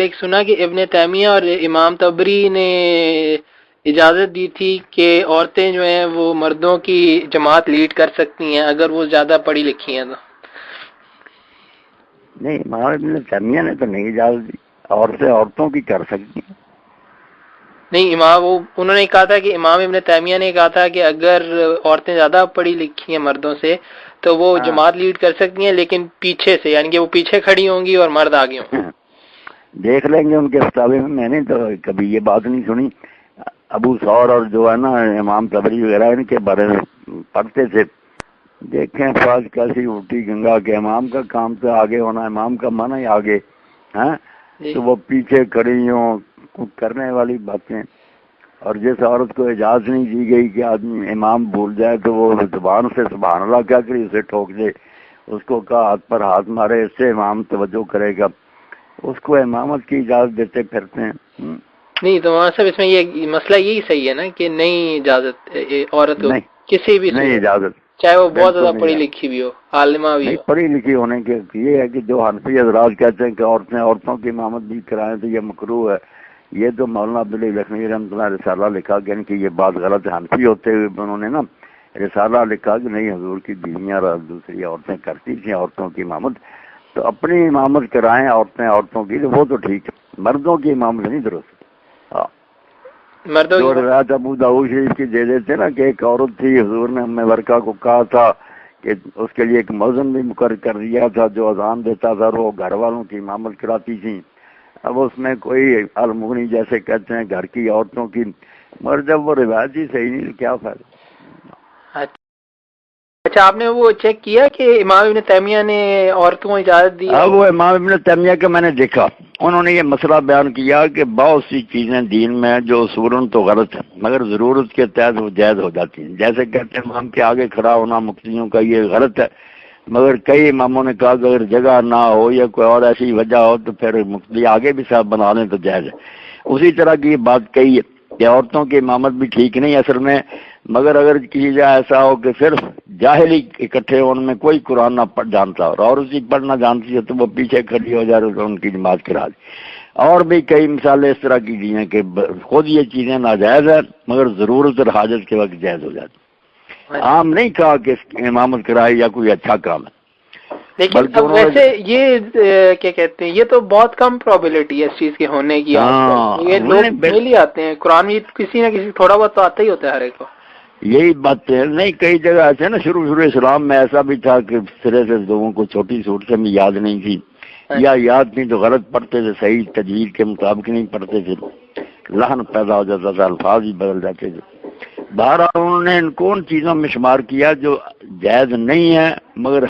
ایک سنا کہ ابن تیمیہ اور امام طبری نے اجازت دی تھی کہ عورتیں جو ہیں وہ مردوں کی جماعت لیڈ کر سکتی ہیں اگر وہ زیادہ پڑھی لکھی ہیں تو۔ نہیں، امام ابن تیمیہ نے تو نہیں اجازت دی، عورتیں عورتوں کی کر سکتی ہیں۔ نہیں، انہوں نے کہا تھا کہ امام ابن تیمیہ نے کہا تھا کہ اگر عورتیں زیادہ پڑھی لکھی ہیں مردوں سے تو وہ جماعت لیڈ کر سکتی ہیں، لیکن پیچھے سے، یعنی کہ وہ پیچھے کھڑی ہوں گی اور مرد آگے ہوں گے۔ دیکھ لیں گے ان کے فتاوے میں نے تو کبھی یہ بات نہیں سنی۔ ابو ثور اور جو ہے نا امام طبری وغیرہ ان کے بارے میں پڑھتے تھے، دیکھیں فاج کیسی اٹھی گنگا کے امام کا کام تو آگے ہونا، امام کا منع ہی آگے، ہاں تو وہ پیچھے کھڑی ہوں کرنے والی باتیں۔ اور جس عورت کو اجازت نہیں دی گئی کہ آدمی امام بھول جائے تو وہ زبان سے سبحان اللہ کیا کری اسے ٹھوک دے، اس کو کہا ہاتھ پر ہاتھ مارے، اس سے امام توجہ کرے گا، اس کو امامت کی اجازت دیتے پھرتے ہیں۔ نہیں تو وہاں صاحب اس میں یہ مسئلہ یہی صحیح ہے نا کہ نہیں اجازت عورت کو کسی بھی نہیں اجازت، چاہے وہ بہت زیادہ پڑھی لکھی بھی ہو، عالمہ بھی نہیں ہو۔ پڑھی لکھی ہونے کے یہ ہے کہ جو حنفی حضرات کہتے ہیں کہ عورتوں کی امامت بھی کرائیں تو یہ مکروہ ہے، یہ تو مولانا عبداللہ لکھنوی رحمۃ اللہ رسالہ لکھا کہ یہ بات غلط ہے۔ حنفی ہوتے ہوئے انہوں نے نا رسالہ لکھا کہ نہیں، حضور کی بیویاں اور دوسری عورتیں کرتی تھیں عورتوں کی امامت، تو اپنی امامت کرائیں عورتیں عورتوں کی، تو وہ تو ٹھیک ہے، مردوں کی امامت نہیں درست۔ جو روایت ابو داؤد شریف کی دے دیتے نا کہ ایک عورت تھی، حضور نے ام ورقہ کو کہا تھا کہ اس کے لیے ایک مؤذن بھی مقرر کر دیا تھا جو اذان دیتا تھا، وہ گھر والوں کی امامت کراتی تھیں۔ اب اس میں کوئی المغنی جیسے کہتے ہیں گھر کی عورتوں کی، مگر جب وہ روایت ہی صحیح نہیں کیا فائدہ۔ اچھا، آپ نے وہ چیک کیا کہ امام ابن تیمیہ نے عورتوں کو اجازت دی؟ وہ امام ابن تیمیہ کا میں نے دیکھا، انہوں نے یہ مسئلہ بیان کیا کہ بہت سی چیزیں دین میں جو اصولاً تو غلط ہیں مگر ضرورت کے تحت وہ جائز ہو جاتی ہیں، جیسے کہتے ہیں امام کے آگے کھڑا ہونا مقتدیوں کا یہ غلط ہے، مگر کئی اماموں نے کہا کہ اگر جگہ نہ ہو یا کوئی اور ایسی وجہ ہو تو پھر مقتدی آگے بھی صاحب بنا لیں تو جائز ہے۔ اسی طرح کی یہ بات کہی ہے کہ عورتوں کی امامت بھی ٹھیک نہیں اصل میں، مگر اگر کسی جگہ ایسا ہو کہ صرف جاہلی اکٹھے ان میں کوئی قرآن نہ پڑھ جانتا اور اسی پڑھنا جانتی ہے تو وہ پیچھے کھڑی ہو جائے تو ان کی جماعت کرا دی۔ اور بھی کئی مثالیں اس طرح کی دی ہیں کہ خود یہ چیزیں ناجائز ہیں مگر ضرورت اور حاجت کے وقت جائز ہو جاتی۔ عام نہیں کہا کہ امامت کرائی یا کوئی اچھا کام ہے، لیکن اب ویسے یہ کیا کہتے ہیں، یہ تو بہت کم پروبیلٹی ہے اس چیز کے ہونے کی۔ یہ لوگ فیل ہی آتے ہیں، قرآن میں کسی نہ کسی تھوڑا بہت تو آتا ہی ہوتا ہے ہر ایک کو۔ یہی بات ہے، نہیں کئی جگہ ایسے نا شروع اسلام میں ایسا بھی تھا کہ سرے سے لوگوں کو چھوٹی صورتیں میں یاد نہیں تھی یا یاد نہیں تو غلط پڑھتے تھے، صحیح تجوید کے مطابق نہیں پڑھتے تھے، لحن پیدا ہو جاتا تھا، الفاظ ہی بدل جاتے تھے۔ بہرحال انہوں نے ان کون چیزوں میں شمار کیا جو جائز نہیں ہے مگر